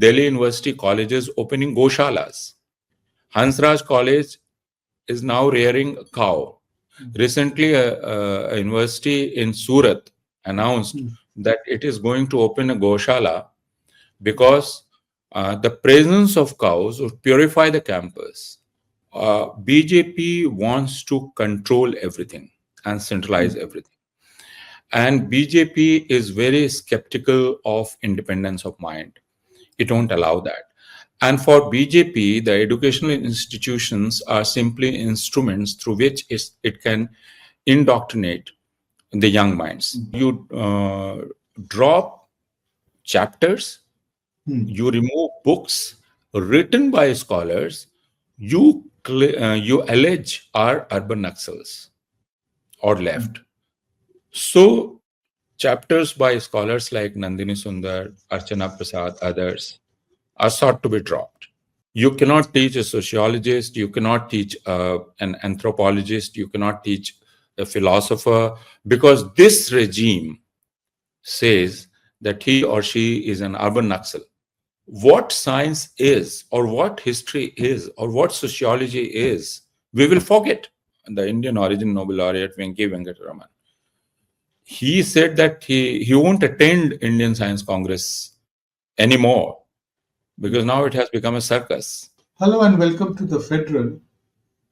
Delhi University colleges opening goshalas. Hansraj College is now rearing a cow. Recently, a university in Surat announced that it is going to open a goshala because the presence of cows would purify the campus. BJP wants to control everything and centralize everything. And BJP is very skeptical of independence of mind. It won't allow that. And for BJP, the educational institutions are simply instruments through which it can indoctrinate the young minds. You drop chapters, you remove books written by scholars, you allege are urban Naxals or left. So chapters by scholars like Nandini Sundar, Archana Prasad, others are sought to be dropped. You cannot teach a sociologist, you cannot teach an anthropologist, you cannot teach a philosopher, because this regime says that he or she is an urban Naxal. What science is, or what history is, or what sociology is, we will forget. The Indian origin Nobel laureate Venki Venkataraman, he said that he won't attend Indian Science Congress anymore because now it has become a circus. Hello and welcome to the Federal.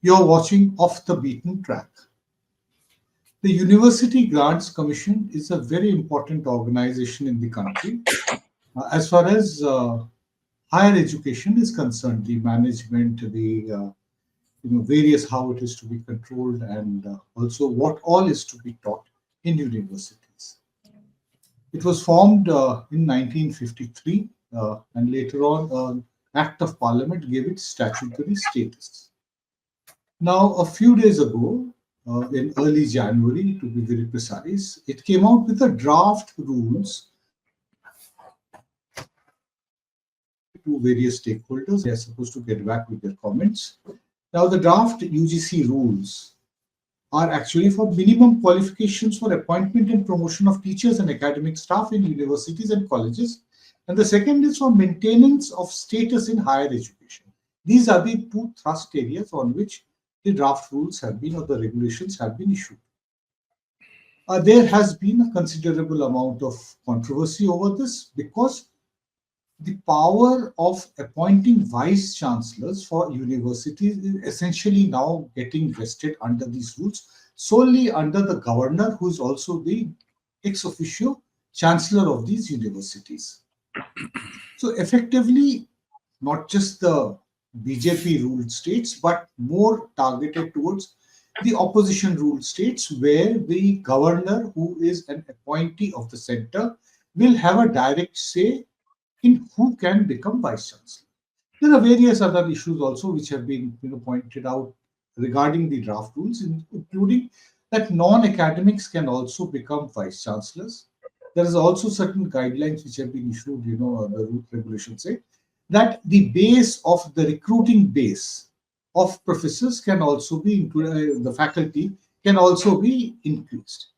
You're watching Off the Beaten Track. The University Grants Commission is a very important organization in the country. As far as higher education is concerned, the management, the various how it is to be controlled, and also what all is to be taught in universities. It was formed in 1953, and later on, an Act of Parliament gave it statutory status. Now, a few days ago, in early January, to be very precise, it came out with the draft rules to various stakeholders. They are supposed to get back with their comments. Now, the draft UGC rules are actually for minimum qualifications for appointment and promotion of teachers and academic staff in universities and colleges. And the second is for maintenance of status in higher education. These are the two thrust areas on which the draft rules have been, or the regulations have been issued. There has been a considerable amount of controversy over this because the power of appointing vice chancellors for universities is essentially now getting vested under these rules, solely under the governor, who is also the ex officio chancellor of these universities. So effectively, not just the BJP ruled states, but more targeted towards the opposition ruled states, where the governor, who is an appointee of the center, will have a direct say in who can become vice chancellor. There are various other issues also which have been pointed out regarding the draft rules, including that non-academics can also become vice chancellors. There is also certain guidelines which have been issued, the regulations say that the base of the recruiting base of professors can also be included, the faculty can also be increased.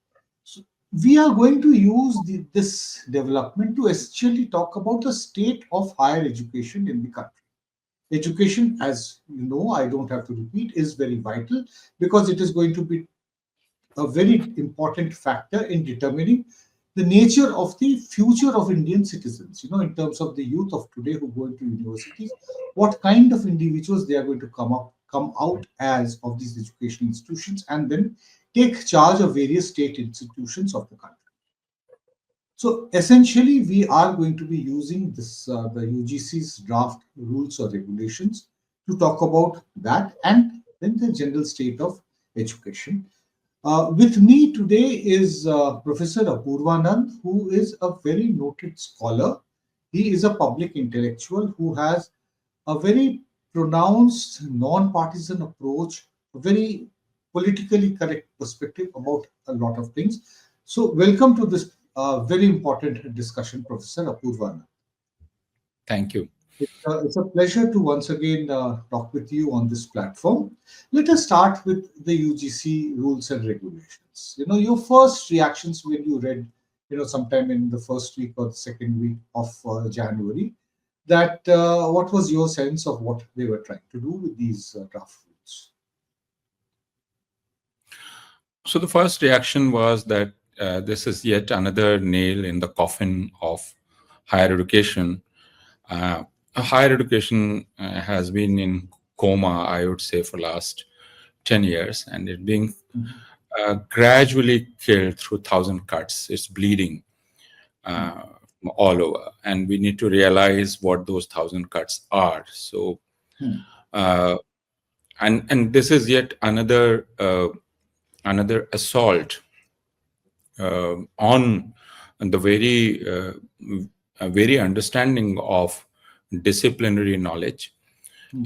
So we are going to use this development to essentially talk about the state of higher education in the country. Education, as you know, I don't have to repeat, is very vital because it is going to be a very important factor in determining the nature of the future of Indian citizens, in terms of the youth of today who go into universities, what kind of individuals they are going to come out as of these education institutions, and then take charge of various state institutions of the country. So essentially, we are going to be using this the UGC's draft rules or regulations to talk about that, and then the general state of education. With me today is Professor Apoorvanand, who is a very noted scholar. He is a public intellectual who has a very pronounced non-partisan approach, a very politically correct perspective about a lot of things. So welcome to this very important discussion, Professor Apoorvanand. Thank you. It's a pleasure to once again talk with you on this platform. Let us start with the UGC rules and regulations. Your first reactions when you read, sometime in the first week or the second week of January, that what was your sense of what they were trying to do with these draft rules? So the first reaction was that this is yet another nail in the coffin of higher education. Uh, Higher education has been in coma, I would say, for last 10 years, and it being gradually killed through 1,000 cuts. It's bleeding uh, all over, and we need to realize what those 1,000 cuts are. So, uh, and this is yet another assault on the very understanding of disciplinary knowledge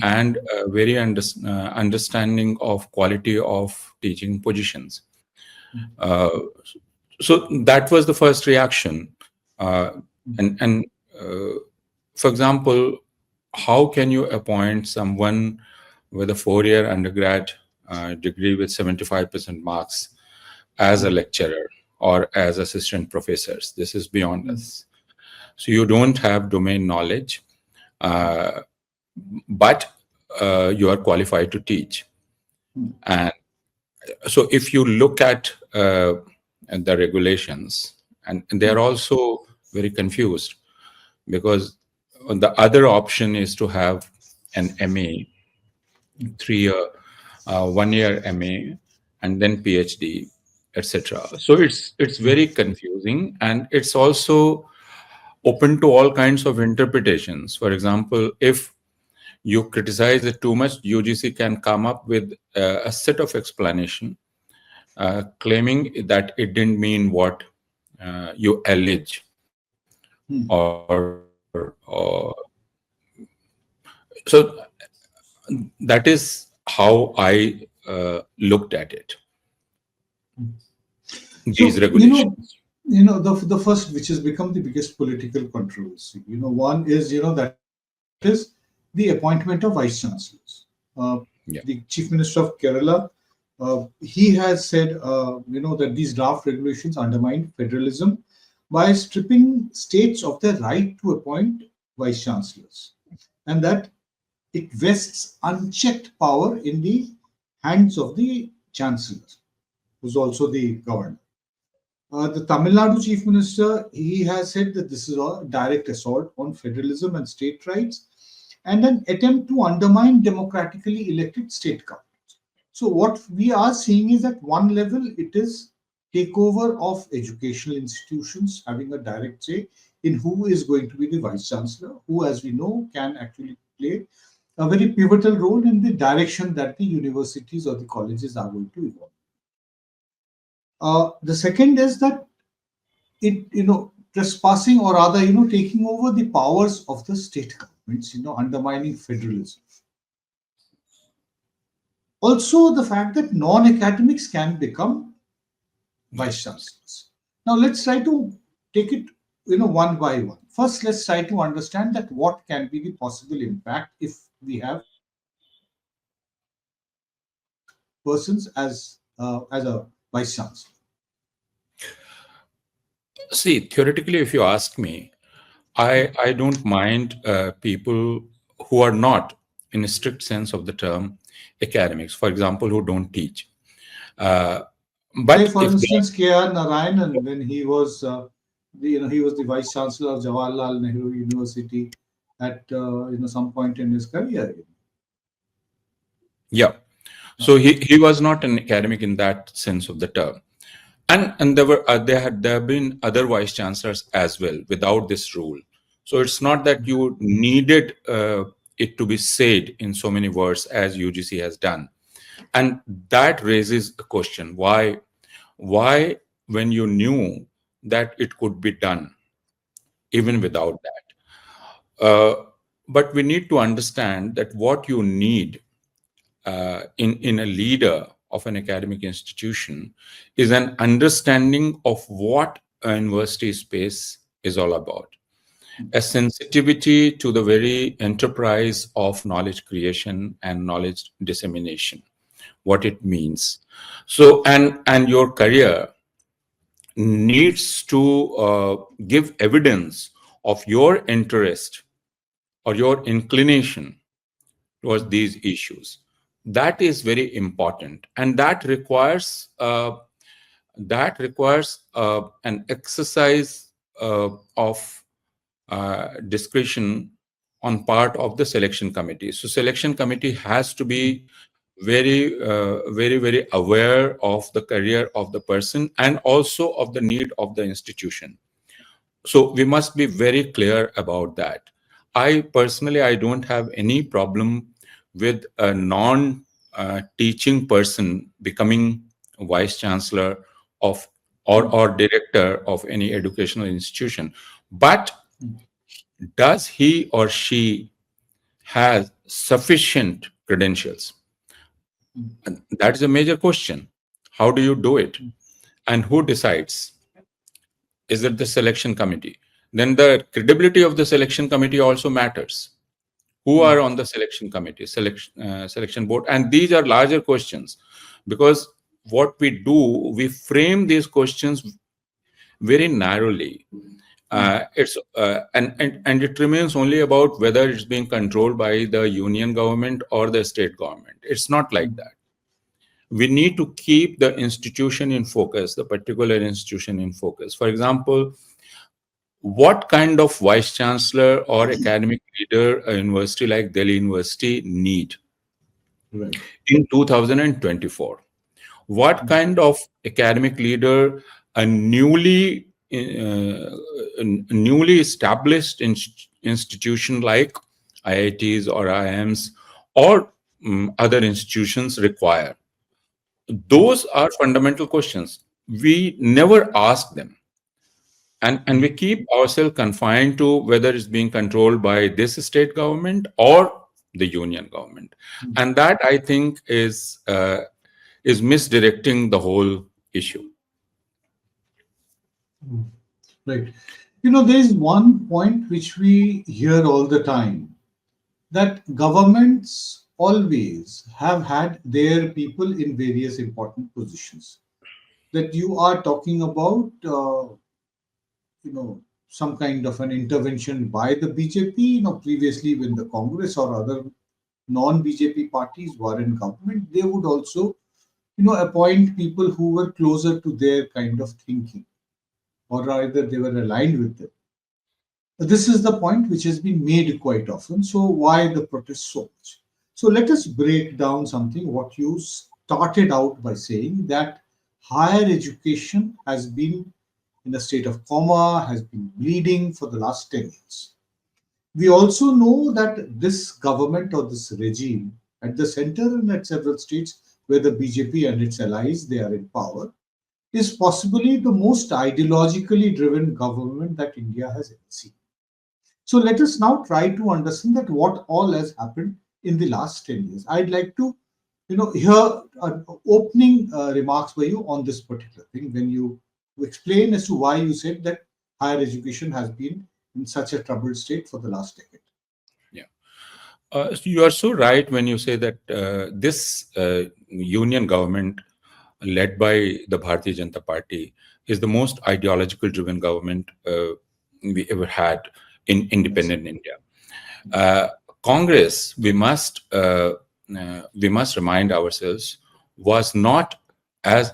and understanding of quality of teaching positions. Uh, so that was the first reaction. And for example, how can you appoint someone with a 4-year undergrad degree with 75% marks as a lecturer or as assistant professors? This is beyond us. So you don't have domain knowledge, but you are qualified to teach. And so if you look at the regulations, and they are also very confused, because the other option is to have an MA, 3-year, 1-year MA, and then PhD, etc. So it's very confusing, and it's also open to all kinds of interpretations. For example, if you criticize it too much, UGC can come up with a set of explanation claiming that it didn't mean what you allege, or so that is how I looked at it. These So, regulations. the first, which has become the biggest political controversy, one is, that is the appointment of vice chancellors. Yeah. The Chief Minister of Kerala, he has said, that these draft regulations undermine federalism by stripping states of their right to appoint vice chancellors, and that it vests unchecked power in the hands of the chancellor, who's also the governor. The Tamil Nadu Chief Minister, he has said that this is a direct assault on federalism and state rights and an attempt to undermine democratically elected state governments. So what we are seeing is at one level, it is takeover of educational institutions having a direct say in who is going to be the vice chancellor, who, as we know, can actually play a very pivotal role in the direction that the universities or the colleges are going to evolve. The second is that it, trespassing, or rather, taking over the powers of the state governments, undermining federalism. Also, the fact that non-academics can become vice chancellors. Now, let's try to take it, one by one. First, let's try to understand that what can be the possible impact if we have persons as a vice chancellor. See, theoretically, if you ask me, I don't mind people who are not, in a strict sense of the term, academics, for example, who don't teach. Say, But for if they instance, K.R. Narayanan, when he was, he was the vice chancellor of Jawaharlal Nehru University at some point in his career. yeah, so he was not an academic in that sense of the term, and there have been other vice chancellors as well without this rule. So it's not that you needed it to be said in so many words as UGC has done, and that raises the question: why when you knew that it could be done even without that? But we need to understand that what you need in a leader of an academic institution is an understanding of what a university space is all about, a sensitivity to the very enterprise of knowledge creation and knowledge dissemination, what it means. So, and your career needs to give evidence of your interest or your inclination towards these issues. That is very important, and that requires an exercise of discretion on part of the selection committee. So selection committee has to be very aware of the career of the person and also of the need of the institution. So we must be very clear about that. I personally, I don't have any problem with a non-teaching person becoming a vice chancellor of or director of any educational institution. But does he or she has sufficient credentials? And that is a major question. How do you do it? And who decides? Is it the selection committee? Then the credibility of the selection committee also matters. Who are on the selection committee, selection board? And these are larger questions, because what we do, we frame these questions very narrowly. And it remains only about whether it's being controlled by the union government or the state government. It's not like that. We need to keep the institution in focus, the particular institution in focus. For example, what kind of vice chancellor or academic leader a university like Delhi University need in 2024? What kind of academic leader a newly established institution like IITs or IIMs or other institutions require? Those are fundamental questions. We never ask them. And we keep ourselves confined to whether it's being controlled by this state government or the union government. And that, I think, is misdirecting the whole issue. Right. You know, there is one point which we hear all the time, that governments always have had their people in various important positions. That you are talking about, some kind of an intervention by the BJP. Previously when the Congress or other non-BJP parties were in government, they would also, appoint people who were closer to their kind of thinking, or rather they were aligned with them. This is the point which has been made quite often. So why the protest so much? So let us break down something what you started out by saying, that higher education has been in a state of coma, has been bleeding for the last 10 years. We also know that this government or this regime at the center and at several states where the BJP and its allies, they are in power, is possibly the most ideologically driven government that India has ever seen. So let us now try to understand that what all has happened in the last 10 years. I'd like to, hear opening remarks by you on this particular thing, when you explain as to why you said that higher education has been in such a troubled state for the last decade. So you are so right when you say that this union government led by the Bharatiya Janata Party is the most ideological driven government we ever had in independent India. Congress, we must remind ourselves, was not as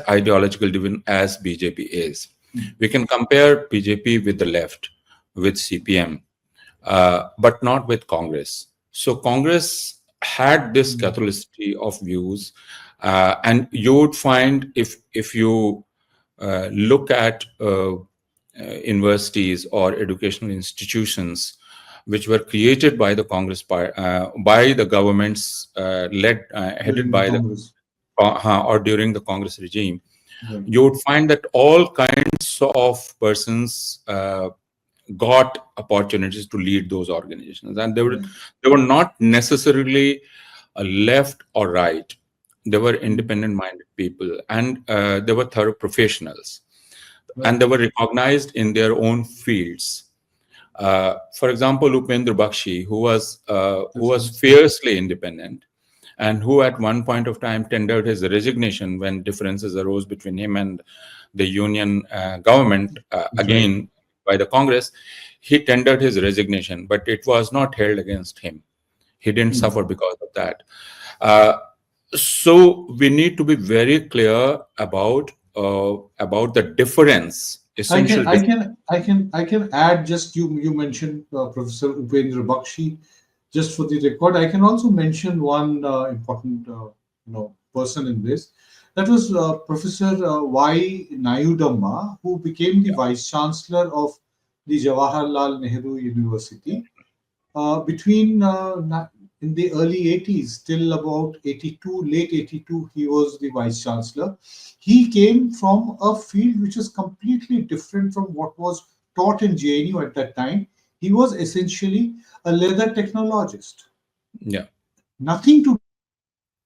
ideological driven as BJP is. We can compare BJP with the left, with CPM, but not with Congress. So Congress had this catholicity of views, and you would find if you look at universities or educational institutions which were created by the Congress by the governments headed by the or during the Congress regime, you would find that all kinds of persons got opportunities to lead those organizations, and they were not necessarily left or right. They were independent-minded people, and they were thorough professionals, and they were recognized in their own fields. For example, Upendra Bakshi, who was fiercely independent, and who at one point of time tendered his resignation when differences arose between him and the union government, again by the Congress. he tendered his resignation, but it was not held against him. He didn't suffer because of that. So we need to be very clear about the difference. Essential I can add, just you mentioned Professor Upendra Bakshi. Just for the record, I can also mention one important person in this. That was Professor Y. Nayudamma, who became the Vice Chancellor of the Jawaharlal Nehru University between in the early 80s till about 82, late 82, he was the Vice Chancellor. He came from a field which is completely different from what was taught in JNU at that time. He was essentially a leather technologist. Yeah. Nothing to do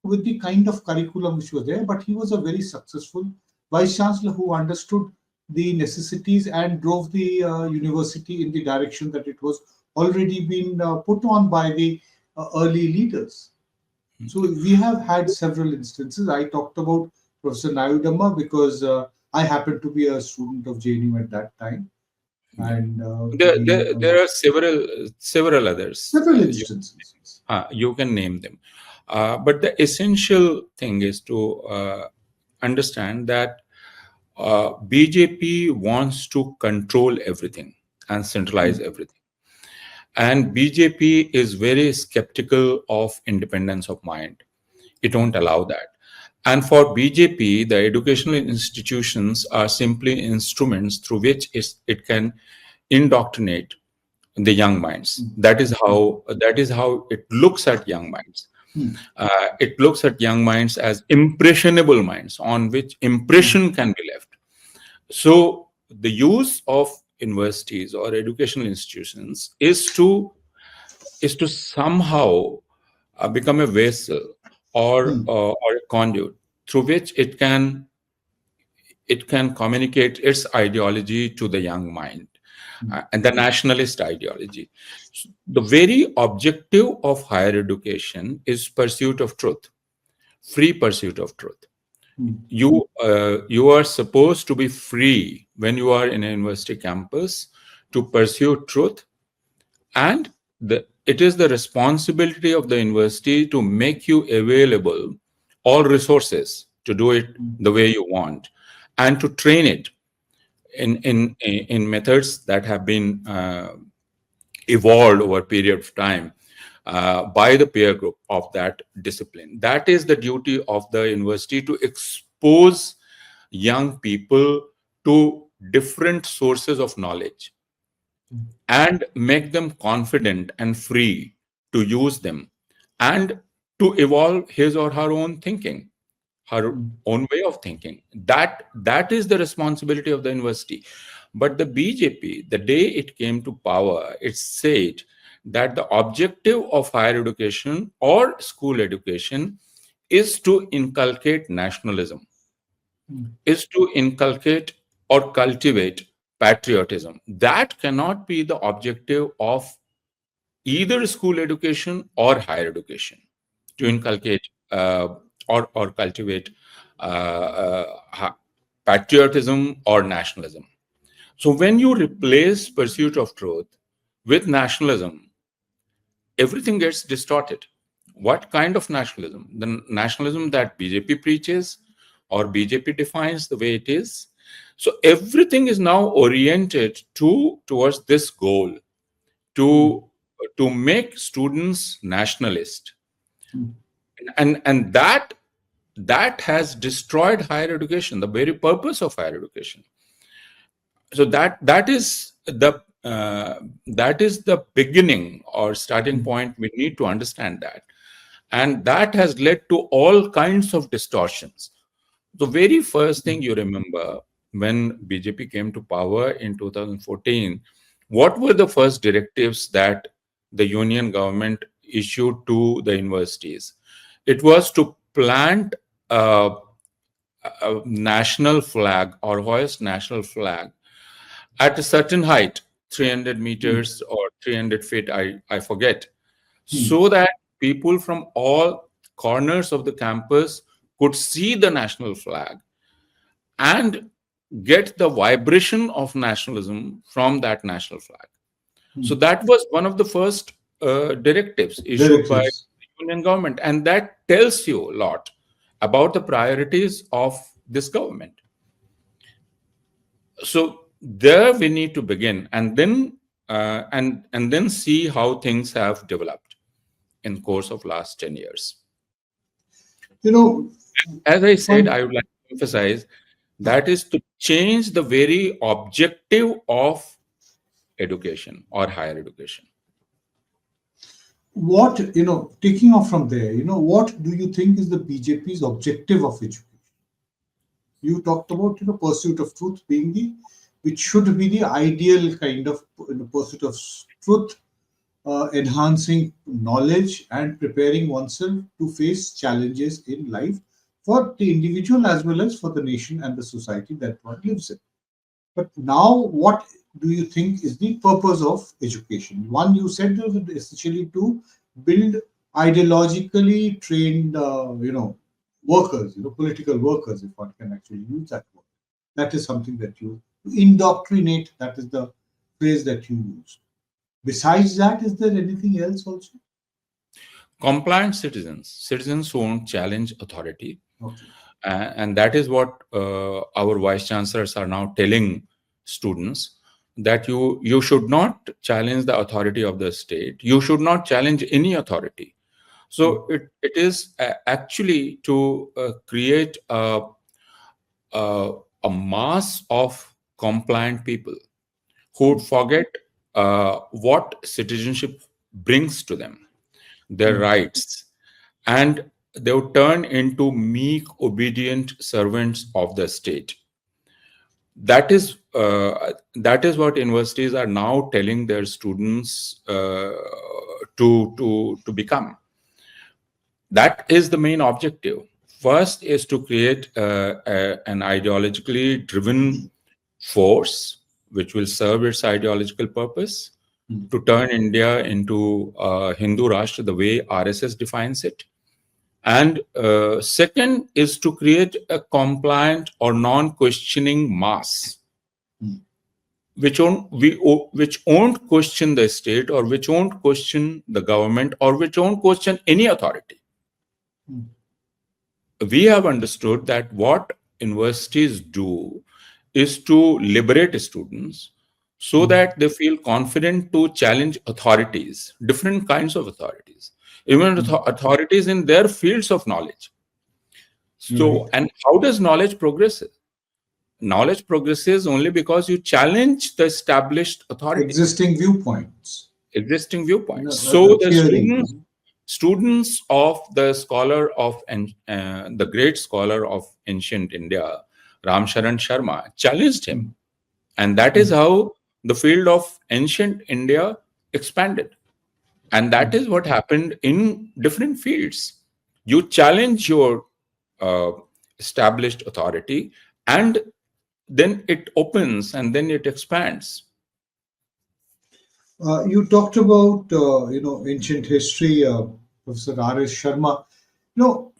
with the kind of curriculum which was there, but he was a very successful Vice Chancellor who understood the necessities and drove the university in the direction that it was already been put on by the early leaders. So we have had several instances. I talked about Professor Nayudamma because I happened to be a student of JNU at that time. And there are several others. Several instances. You can name them. But the essential thing is to understand that BJP wants to control everything and centralize everything. And BJP is very skeptical of independence of mind. It won't allow that. And for BJP, the educational institutions are simply instruments through which it can indoctrinate the young minds. That is how it looks at young minds. It looks at young minds as impressionable minds on which impression can be left. So the use of universities or educational institutions is to somehow become a vessel or a conduit through which it can communicate its ideology to the young mind, and the nationalist ideology. The very objective of higher education is pursuit of truth, free pursuit of truth. You are supposed to be free when you are in a university campus to pursue truth, and it is the responsibility of the university to make you available all resources to do it the way you want, and to train it in methods that have been evolved over a period of time by the peer group of that discipline. That is the duty of the university, to expose young people to different sources of knowledge and make them confident and free to use them, and to evolve his or her own thinking, her own way of thinking. That is the responsibility of the university. But the BJP, the day it came to power, it said that the objective of higher education or school education is to inculcate nationalism, is to inculcate or cultivate patriotism. That cannot be the objective of either school education or higher education, to inculcate or cultivate patriotism or nationalism. So when you replace pursuit of truth with nationalism, everything gets distorted. What kind of nationalism? The nationalism that BJP preaches or BJP defines the way it is. So everything is now oriented towards this goal, to make students nationalist, and that has destroyed higher education, the very purpose of higher education. So that is the beginning or starting point. We need to understand that, and that has led to all kinds of distortions. The very first thing you remember, when BJP came to power in 2014, what were the first directives that the union government issued to the universities? It was to plant a national flag or hoist national flag at a certain height, 300 meters or 300 feet, I forget, so that people from all corners of the campus could see the national flag and get the vibration of nationalism from that national flag. So that was one of the first directives issued by Directives. the union government, and that tells you a lot about the priorities of this government. So there we need to begin, and then and then see how things have developed in the course of last 10 years. You know, As I said, one, I would like to emphasize that is to change the very objective of education or higher education. what, taking off from there, what do you think is the BJP's objective of education? You talked about, pursuit of truth being which should be the ideal kind of pursuit of truth, enhancing knowledge and preparing oneself to face challenges in life for the individual as well as for the nation and the society that one lives in. But now, what do you think is the purpose of education? One, you said that essentially to build ideologically trained, workers, political workers, if one can actually use that word. That is something that you indoctrinate. That is the phrase that you use. Besides that, is there anything else also? Compliant citizens who won't challenge authority. Okay. And that is what our vice chancellors are now telling students, that you should not challenge the authority of the state. You should not challenge any authority. So it is actually to create a mass of compliant people who would forget what citizenship brings to them, their rights, and they would turn into meek, obedient servants of the state. That is what universities are now telling their students to become. That is the main objective. First is to create an ideologically driven force which will serve its ideological purpose, to turn India into Hindu Rashtra the way RSS defines it. And second is to create a compliant or non-questioning mass, which won't question the state, or which won't question the government, or which won't question any authority. We have understood that what universities do is to liberate students so that they feel confident to challenge authorities, different kinds of authorities, even authorities in their fields of knowledge. So, and how does knowledge progress? Knowledge progresses only because you challenge the established authority. Existing viewpoints. So the students of the scholar of the great scholar of ancient India, Ram Sharan Sharma, challenged him. And that is how the field of ancient India expanded. And that is what happened in different fields. You challenge your established authority, and then it opens and then it expands. You talked about, ancient history, Professor R.S. Sharma.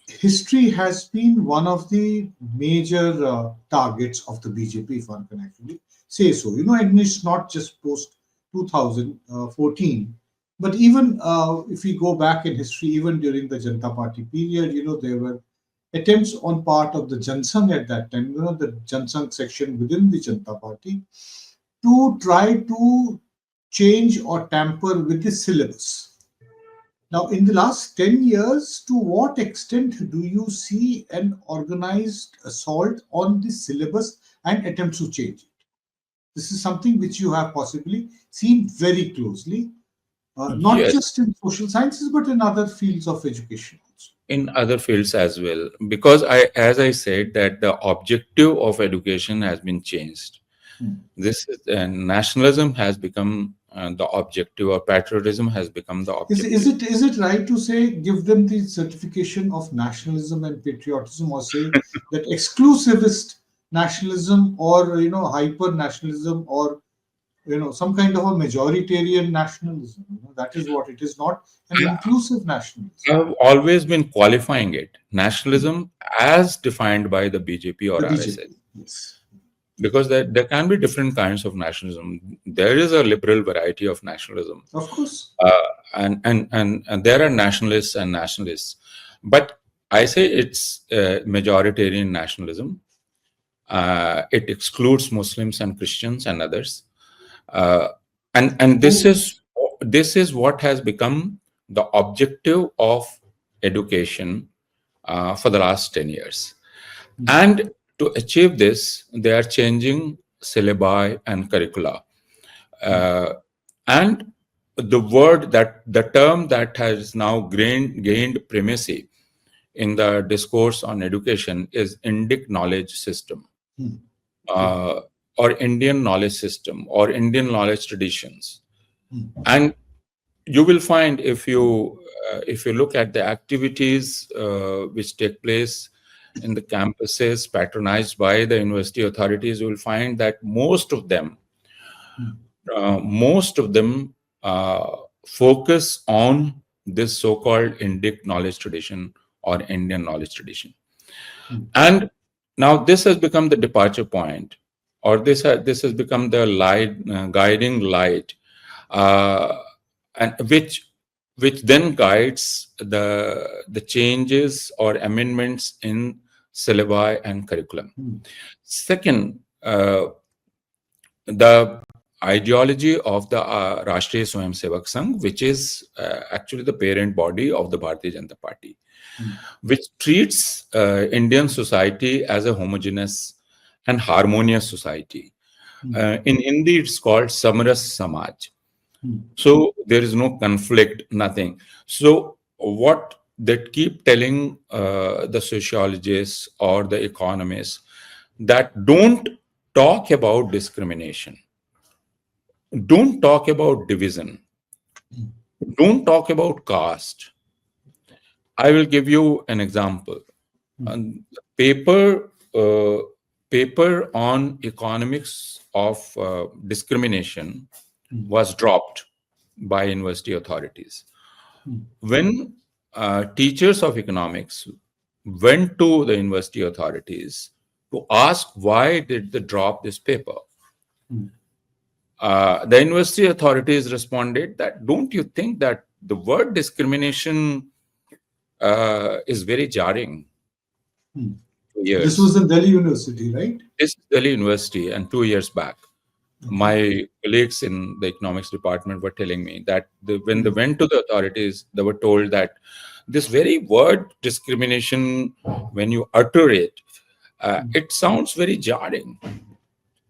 History has been one of the major targets of the BJP, if one can actually say so. And it's not just post 2014, but even if we go back in history, even during the Janata Party period, there were attempts on part of the Jansangh at that time, the Jansangh section within the Janata Party, to try to change or tamper with the syllabus. Now, in the last 10 years, to what extent do you see an organized assault on the syllabus and attempts to change it? This is something which you have possibly seen very closely, not just in social sciences, but in other fields of education also. In other fields as well, because as I said, that the objective of education has been changed. This is, nationalism has become the objective, or patriotism has become the objective. Is it right to say, give them the certification of nationalism and patriotism, or say that exclusivist nationalism, or hyper nationalism, or some kind of a majoritarian nationalism? That is what it is, not an inclusive nationalism. I've always been qualifying it nationalism as defined by the BJP or RSS. Yes. because there can be different kinds of nationalism. There is a liberal variety of nationalism, Of course. and there are nationalists and nationalists. But I say it's majoritarian nationalism. It excludes Muslims and Christians and others, and this is what has become the objective of education for the last 10 years. And to achieve this, they are changing syllabi and curricula. And the term that has now gained primacy in the discourse on education is Indic knowledge system, or Indian knowledge system, or Indian knowledge traditions. And you will find, if you look at the activities which take place in the campuses patronized by the university authorities, you will find that most of them focus on this so-called Indic knowledge tradition or Indian knowledge tradition. And now this has become the departure point, or this has become the guiding light, and which then guides the changes or amendments in syllabi and curriculum. Second, the ideology of the Rashtriya Swayamsevak Sangh, which is actually the parent body of the Bharatiya Janata Party, which treats Indian society as a homogeneous and harmonious society. In Hindi, it's called Samaras Samaj. So there is no conflict, nothing. So what they keep telling the sociologists or the economists, that don't talk about discrimination, don't talk about division, don't talk about caste. I will give you an example. Paper on economics of discrimination was dropped by university authorities. When teachers of economics went to the university authorities to ask why did they drop this paper, the university authorities responded that, don't you think that the word discrimination is very jarring? This was in Delhi University, right? This is Delhi University, and 2 years back. My colleagues in the economics department were telling me that when they went to the authorities, they were told that this very word discrimination, when you utter it, it sounds very jarring.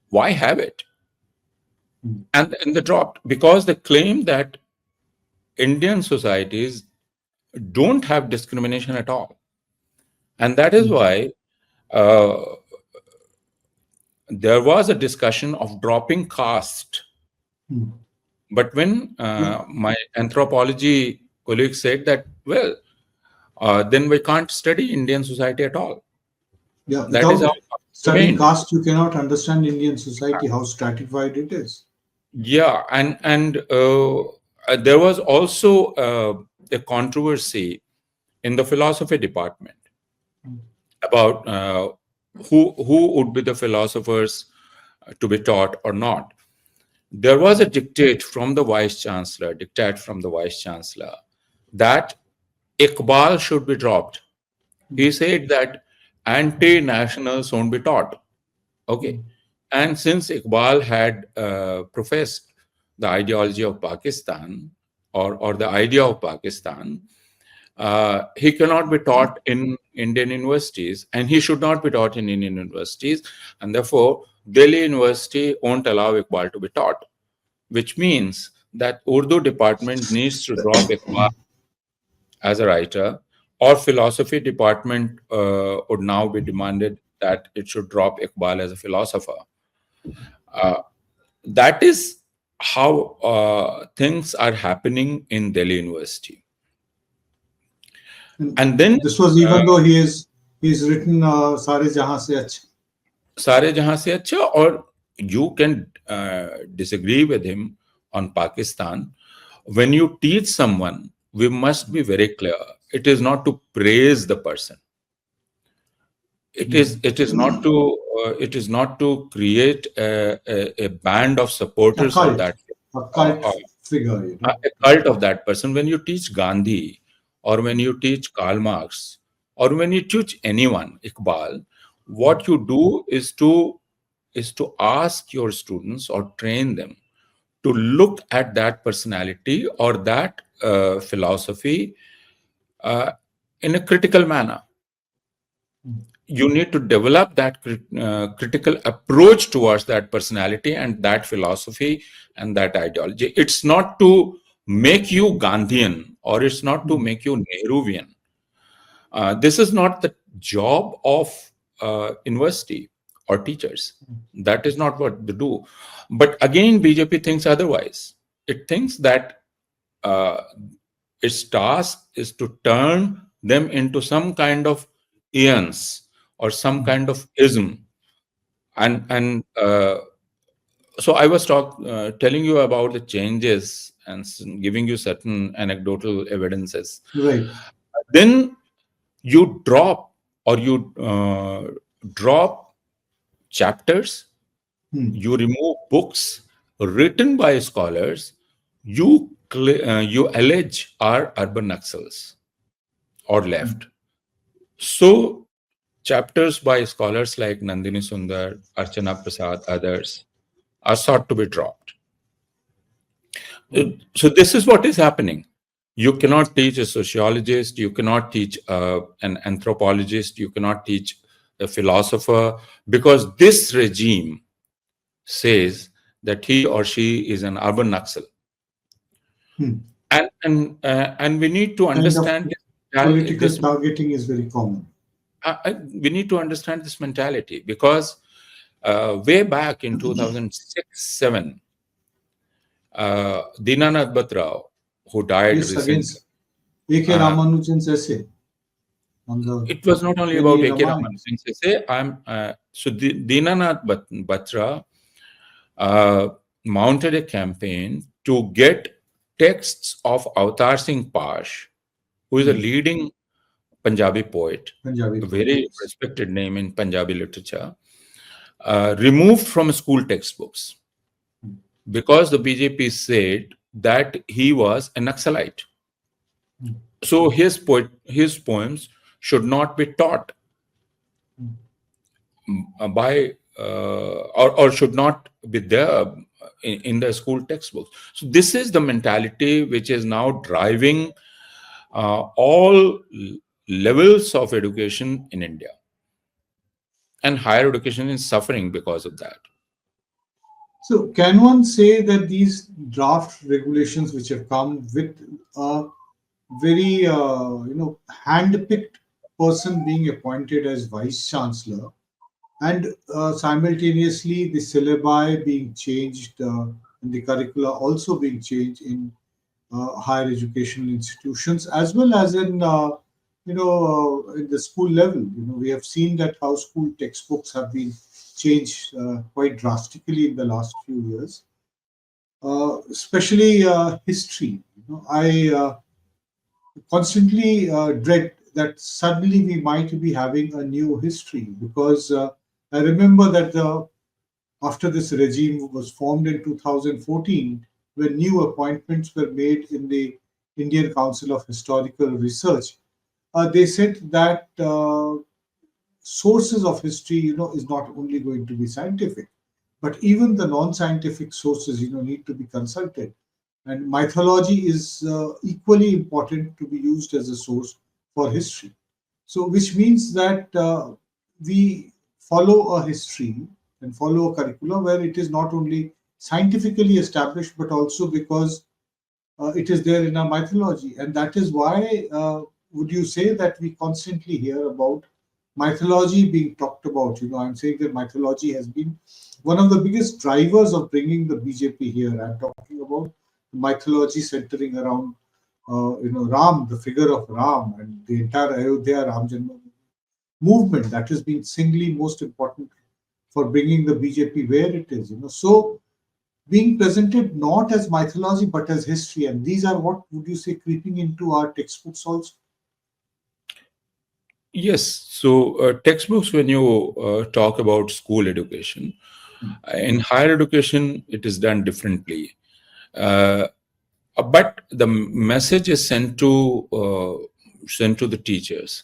Why have it? And they dropped, because they claim that Indian societies don't have discrimination at all. And that is why there was a discussion of dropping caste. But when my anthropology colleagues said that, well, then we can't study Indian society at all. Yeah, That is without how studying caste, you cannot understand Indian society, how stratified it is. Yeah, and there was also a controversy in the philosophy department about who would be the philosophers to be taught or not. There was a dictate from the Vice-Chancellor, that Iqbal should be dropped. He said that anti-nationals won't be taught. Okay. And since Iqbal had professed the ideology of Pakistan, or the idea of Pakistan, he cannot be taught in Indian universities, and he should not be taught in Indian universities. And therefore, Delhi University won't allow Iqbal to be taught, which means that Urdu department needs to drop Iqbal as a writer, or philosophy department would now be demanded that it should drop Iqbal as a philosopher. That is how things are happening in Delhi University. And then this was even though he's written Sare Jahan Se Achha. Sare Jahan Se Achha, or you can disagree with him on Pakistan. When you teach someone, we must be very clear. It is not to praise the person. It is not to create a band of A supporters of cult, that, a uh, cult uh, figure, a cult of that person. When you teach Gandhi, or when you teach Karl Marx, or when you teach anyone, Iqbal, what you do is to ask your students or train them to look at that personality or that philosophy uh, in a critical manner. You need to develop that critical approach towards that personality and that philosophy and that ideology. It's not to make you Gandhian, or it's not to make you Nehruvian. This is not the job of university or teachers. That is not what they do. But again, BJP thinks otherwise. It thinks that uh, its task is to turn them into some kind of eons or some kind of ism. And so I was telling you about the changes and giving you certain anecdotal evidences. Right. Then you drop, or you drop chapters, you remove books written by scholars, you allege are urban Naxals or left. So chapters by scholars like Nandini Sundar, Archana Prasad, others are sought to be dropped. So this is what is happening. You cannot teach a sociologist, you cannot teach an anthropologist, you cannot teach a philosopher, because this regime says that he or she is an urban Naxal. And we need to Kind of understand political this. targeting is very common. We need to understand this mentality, because way back in 2006-7, Dinanath Bhatt, who died Yes, recently. against A.K. Ramanujan's essay on the It was not only about A.K. Ramayana. Ramanujan's essay. So Dinanath Bhatt mounted a campaign to get texts of Avatar Singh Pash, who is a leading Punjabi poet, Punjabi a very poet. respected name in Punjabi literature, removed from school textbooks, because the BJP said that he was a Naxalite. So his poems should not be taught by or should not be there in the school textbooks. So this is the mentality which is now driving all levels of education in India, and higher education is suffering because of that. So can one say that these draft regulations which have come with a very hand-picked person being appointed as Vice Chancellor, and simultaneously the syllabi being changed and the curricula also being changed in higher educational institutions, as well as in in the school level? We have seen that how school textbooks have been changed quite drastically in the last few years, especially history. I constantly dread that suddenly we might be having a new history, because I remember that after this regime was formed in 2014, when new appointments were made in the Indian Council of Historical Research, they said that sources of history, is not only going to be scientific, but even the non-scientific sources, need to be consulted. And mythology is equally important to be used as a source for history. So, which means that we follow a history and follow a curriculum where it is not only scientifically established, but also because it is there in our mythology. And that is why, would you say that we constantly hear about mythology being talked about? I'm saying that mythology has been one of the biggest drivers of bringing the BJP here. I'm talking about mythology centering around, Ram, the figure of Ram, and the entire Ayodhya Ram Janma movement that has been singly most important for bringing the BJP where it is. So being presented not as mythology but as history, and these are, what would you say, creeping into our textbooks also? Yes. So textbooks, when you talk about school education, in higher education, it is done differently. Uh, but the message is sent to the teachers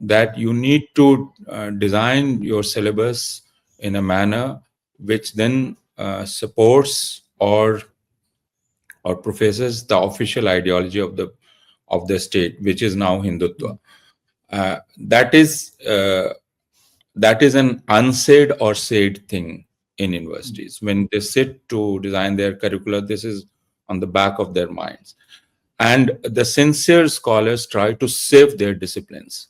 that you need to design your syllabus in a manner which then supports or professes the official ideology of the state, which is now Hindutva. Uh, that is uh, that is an unsaid or said thing in universities. When they sit to design their curricula, this is on the back of their minds. And the sincere scholars try to save their disciplines,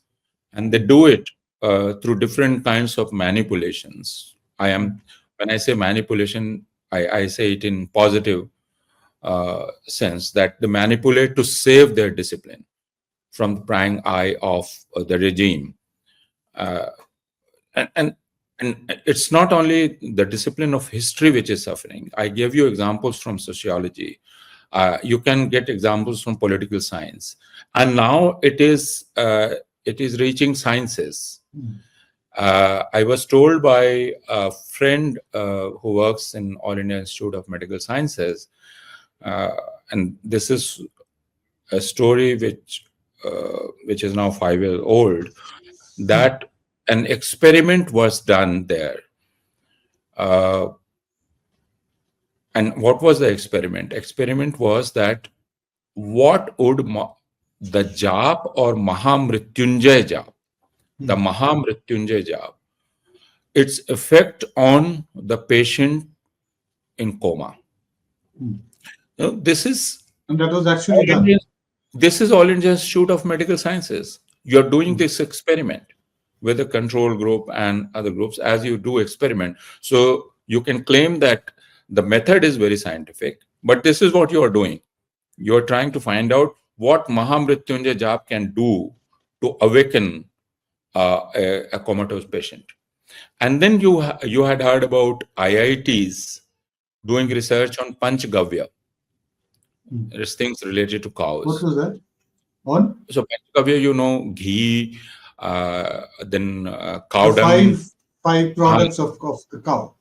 and they do it through different kinds of manipulations. When I say manipulation, I say it in positive sense, that they manipulate to save their discipline from the prying eye of the regime. Uh, and, and and it's not only the discipline of history which is suffering. I gave you examples from sociology. You can get examples from political science, and now it is reaching sciences. I was told by a friend who works in All India Institute of Medical Sciences, uh, and this is a story which is now 5 years old, that an experiment was done there. Uh, and what was the experiment? Experiment was that what would the jap or Mahamrityunjay jap, the Mahamrityunjay jap, its effect on the patient in coma. This is And that was actually all done. This is All India Institute of Medical Sciences. You're doing this experiment with a control group and other groups as you do experiment. So you can claim that the method is very scientific, but this is what you are doing. You're trying to find out what Mahamrityunjay Jap can do to awaken a comatose patient. And then you had heard about IITs doing research on Panchgavya. There's things related to What cows. was that? On? So Panchgavya, ghee, then cow The dung, five products of the cow.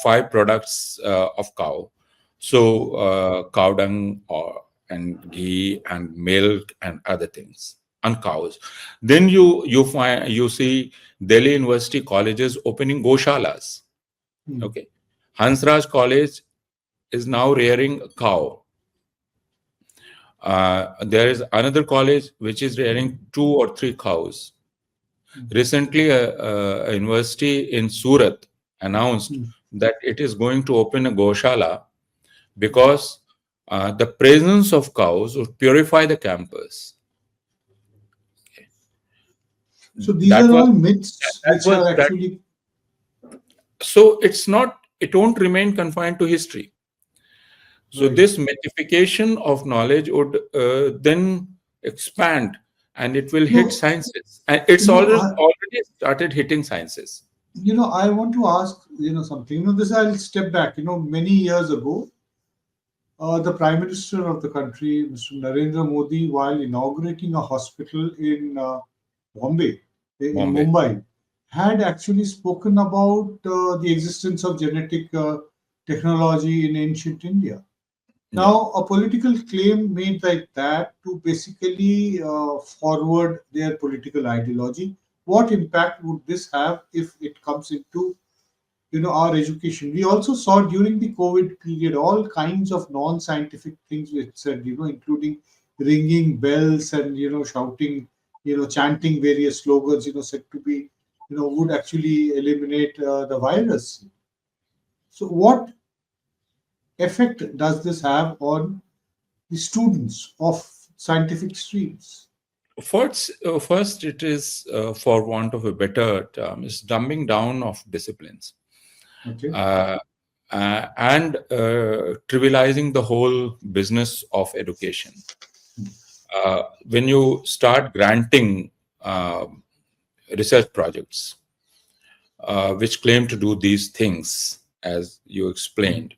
5 products of cow. So cow dung and ghee and milk and other things on cows. Then you see Delhi University colleges opening goshalas. Okay, Hansraj College is now rearing a cow. There is another college which is rearing 2 or 3 cows. Recently, a university in Surat announced that it is going to open a goshala because the presence of cows would purify the campus. So these That are was all myths that which was are that. actually. So it won't remain confined to history. So Right. this mythification of knowledge would then expand, and it will hit No, sciences. And it's you know, already started hitting sciences. I want to ask, something. This I'll step back. Many years ago, the Prime Minister of the country, Mr. Narendra Modi, while inaugurating a hospital in Bombay, in Bombay. Mumbai, had actually spoken about the existence of genetic technology in ancient India. Now, a political claim made like that to basically forward their political ideology. What impact would this have if it comes into our education? We also saw during the COVID period all kinds of non-scientific things which said, including ringing bells and shouting, chanting various slogans, said to be, would actually eliminate the virus. So, what effect does this have on the students of scientific streams? First, it is, for want of a better term, is dumbing down of disciplines, Okay. and trivializing the whole business of education. When you start granting research projects which claim to do these things, as you explained,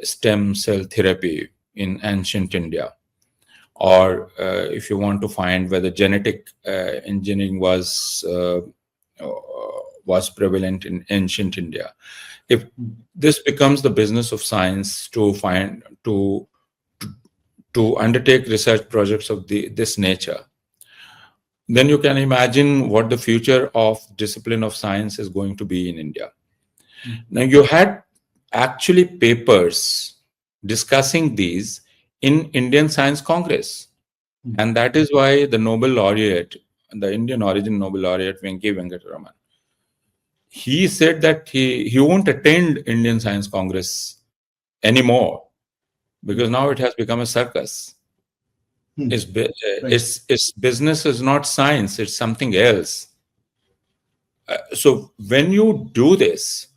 stem cell therapy in ancient India, or if you want to find whether genetic engineering was prevalent in ancient India. If this becomes the business of science to find to undertake research projects of this nature, then you can imagine what the future of discipline of science is going to be in India. Now, you had actually papers discussing these in Indian Science Congress. And that is why the Nobel laureate, the Indian origin Nobel laureate, Venki Venkataraman, he said that he won't attend Indian Science Congress anymore because now it has become a circus. Its business is not science, it's something else. So when you do this,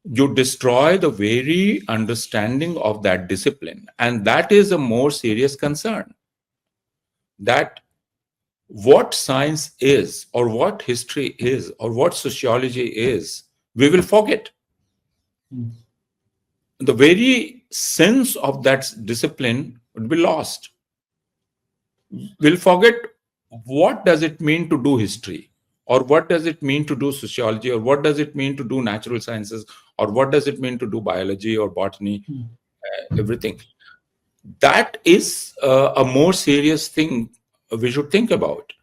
you destroy the very understanding of that discipline. And that is a more serious concern. That what science is, or what history is, or what sociology is, we will forget. The very sense of that discipline would be lost. We'll forget what does it mean to do history, or what does it mean to do sociology, or what does it mean to do natural sciences, or what does it mean to do biology or botany, everything. That is a more serious thing we should think about.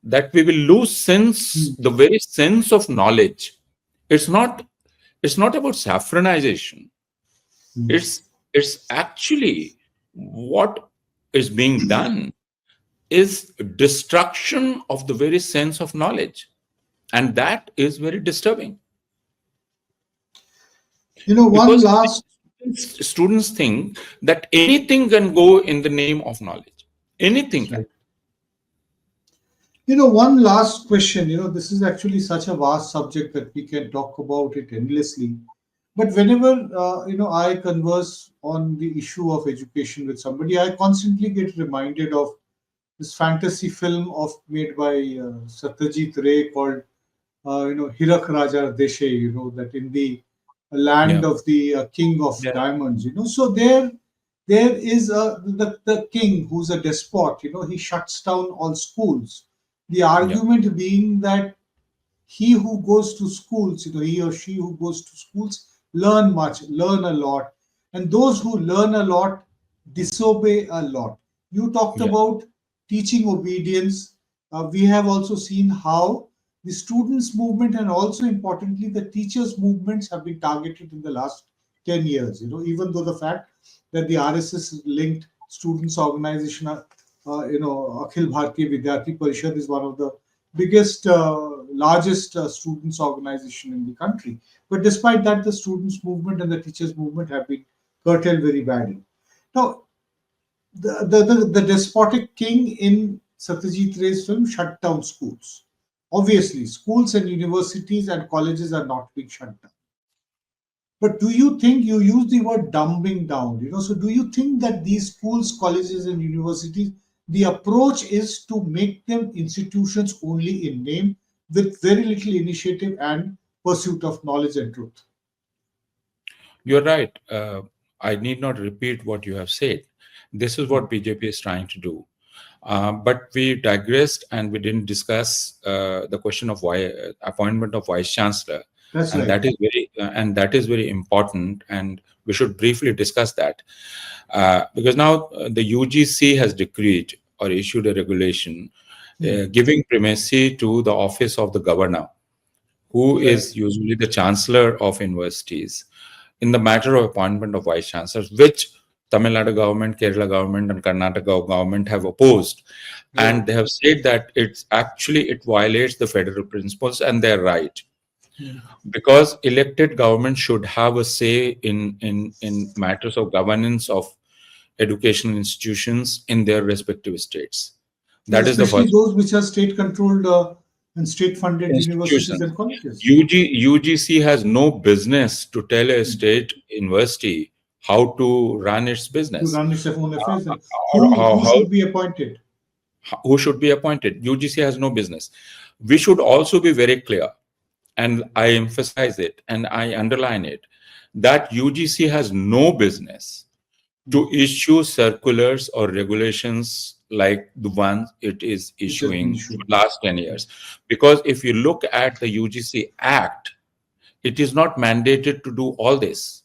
That we will lose the very sense of knowledge. It's not about saffronization. It's actually what is being done is destruction of the very sense of knowledge, and that is very disturbing. Students think that anything can go in the name of knowledge. Anything can. One last question. This is actually such a vast subject that we can talk about it endlessly. But whenever, I converse on the issue of education with somebody, I constantly get reminded of this fantasy film made by Satyajit Ray called, Hirak Raja Deshe, that in the land of the king of diamonds, So there is the king who's a despot, he shuts down all schools. The argument being that he who goes to schools, he or she who goes to schools learn a lot. And those who learn a lot disobey a lot. You talked about teaching obedience. We have also seen how the students' movement and also importantly the teachers' movements have been targeted in the last 10 years. Even though the fact that the RSS linked students organization, Akhil Bharatiya Vidyarthi Parishad is one of the biggest, largest students organization in the country. But despite that, the students' movement and the teachers' movement have been curtailed very badly. Now, the despotic king in Satyajit Ray's film shut down schools. Obviously, schools and universities and colleges are not being shut down. But do you think, you use the word dumbing down, so do you think that these schools, colleges and universities, the approach is to make them institutions only in name with very little initiative and pursuit of knowledge and truth? You're right. I need not repeat what you have said. This is what BJP is trying to do. But we digressed and we didn't discuss the question of appointment of Vice Chancellor. That's and right. That is very important, and we should briefly discuss that because now the UGC has decreed or issued a regulation giving primacy to the office of the governor, who is usually the chancellor of universities, in the matter of appointment of vice chancellors, which Tamil Nadu government, Kerala government, and Karnataka government have opposed, and they have said that it violates the federal principles, and they're right. Because elected government should have a say in matters of governance of educational institutions in their respective states. That is the first. Those which are state-controlled and state-funded universities and colleges. UGC has no business to tell a state university how to run its business. To run its own affairs. Who should be appointed? Who should be appointed? UGC has no business. We should also be very clear, and I emphasize it and I underline it, that UGC has no business to issue circulars or regulations like the ones it is Which has been issuing issued. for last 10 years. Because if you look at the UGC Act, it is not mandated to do all this.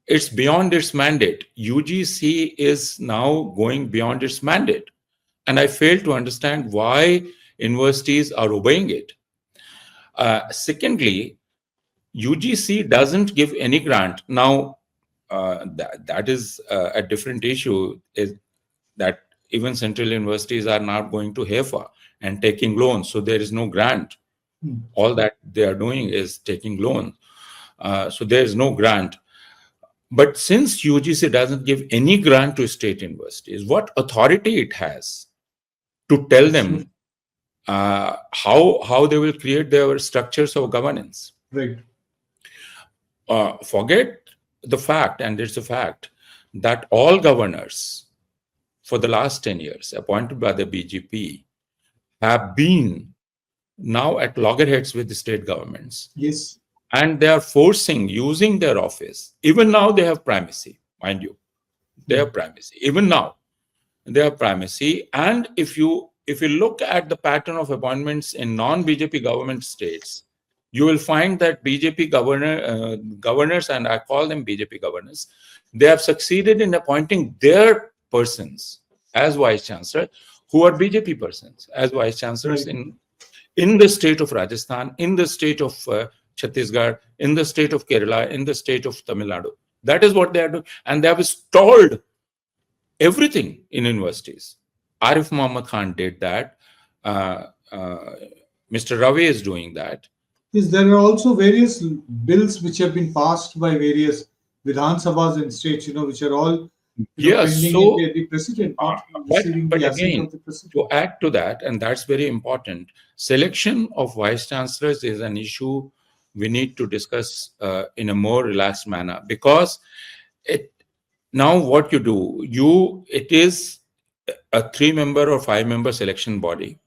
It's beyond its mandate. UGC is now going beyond its mandate. And I fail to understand why universities are obeying it. Secondly, UGC doesn't give any grant. Now, that is a different issue, is that even central universities are not going to HEFA and taking loans. So there is no grant. All that they are doing is taking loans. So there is no grant. But since UGC doesn't give any grant to state universities, what authority it has to tell them how they will create their structures of governance? Right. Forget the fact, and it's a fact, that all governors for the last 10 years appointed by the BJP have been now at loggerheads with the state governments. Yes. And they are forcing, using their office. Even now they have primacy, mind you. They have primacy. Even now they have primacy. And if you look at the pattern of appointments in non-BJP government states, you will find that BJP governors, and I call them BJP governors, they have succeeded in appointing their persons as Vice Chancellor, who are BJP persons as Vice Chancellors in the state of Rajasthan, in the state of Chhattisgarh, in the state of Kerala, in the state of Tamil Nadu. That is what they are doing. And they have stalled everything in universities. Arif Muhammad Khan did that. Mr. Ravi is doing that. Yes, there are also various bills which have been passed by various Vidhan Sabhas and states, which are all pending in the president, not receiving but the assent again, of the president. to add to that, and that's very important, selection of vice chancellors is an issue we need to discuss in a more relaxed manner, because now what you do, it is a 3-member or 5-member selection body,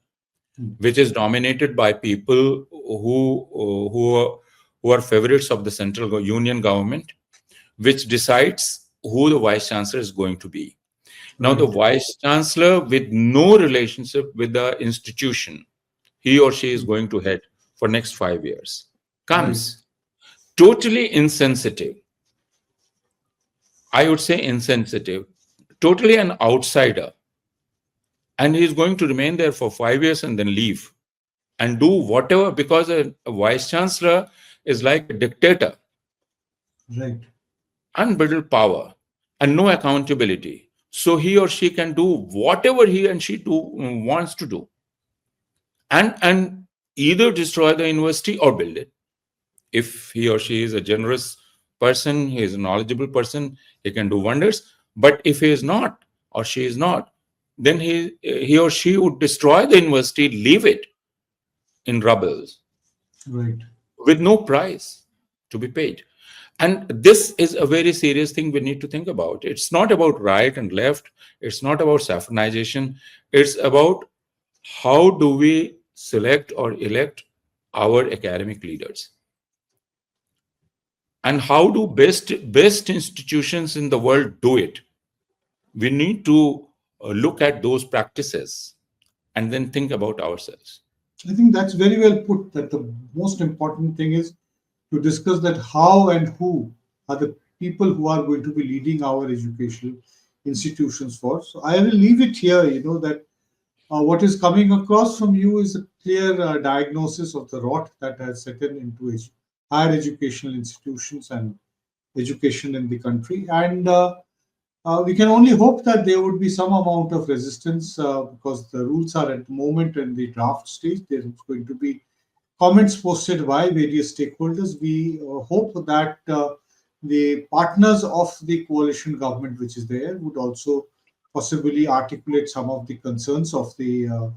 which is dominated by people who are favorites of the central union government, which decides who the vice chancellor is going to be. Now, the vice chancellor with no relationship with the institution he or she is going to head for next 5 years comes totally insensitive. I would say insensitive, totally an outsider. And he is going to remain there for 5 years and then leave and do whatever, because a vice chancellor is like a dictator. Right. Unbridled power and no accountability. So he or she can do whatever he and she wants to do. And either destroy the university or build it. If he or she is a generous person, he is a knowledgeable person, he can do wonders. But if he is not, or she is not, then he or she would destroy the university, leave it in rubble, with no price to be paid. And this is a very serious thing we need to think about. It's not about right and left. It's not about saffronization. It's about how do we select or elect our academic leaders. And how do best institutions in the world do it? We need to look at those practices and then think about ourselves. I think that's very well put, that the most important thing is to discuss that how and who are the people who are going to be leading our educational institutions for. So I will leave it here, that what is coming across from you is a clear diagnosis of the rot that has set into higher educational institutions and education in the country. And we can only hope that there would be some amount of resistance because the rules are at the moment in the draft stage. There is going to be comments posted by various stakeholders. We hope that the partners of the coalition government, which is there, would also possibly articulate some of the concerns of the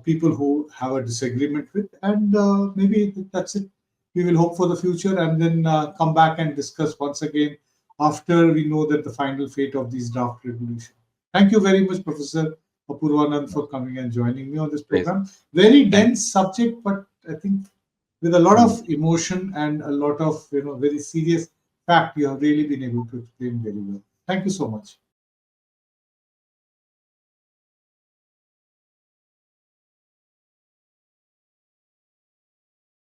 people who have a disagreement with. And maybe that's it. We will hope for the future and then come back and discuss once again after we know that the final fate of these draft regulations. Thank you very much, Professor Apoorvanand, for coming and joining me on this program. Very dense subject, but I think with a lot of emotion and a lot of very serious fact, you have really been able to explain very well. Thank you so much.